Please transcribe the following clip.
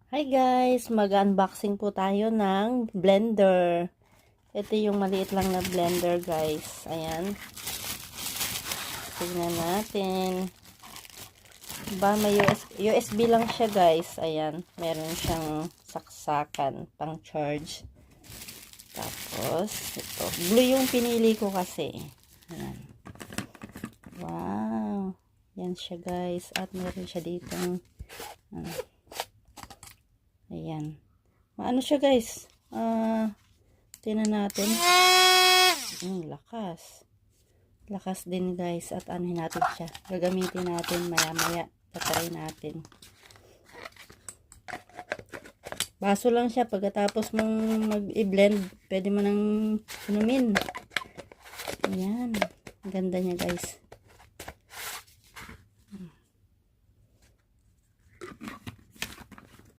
Hi guys, mag-unboxing po tayo ng blender. Ito yung maliit lang na blender guys. Ayan. Tingnan natin. Ba, may USB lang siya guys. Ayan. Meron siyang saksakan pang charge. Tapos, ito. Blue yung pinili ko kasi. Ayan. Wow. Yan siya guys. At meron siya ditong ayan. Maano siya guys? Tingnan natin. Lakas. Lakas din guys. At anuhin natin siya. Gagamitin natin maya-maya. Tatry natin. Baso lang siya. Pagkatapos mong mag-i-blend, pwede mo nang inumin. Ayan. Ganda niya guys.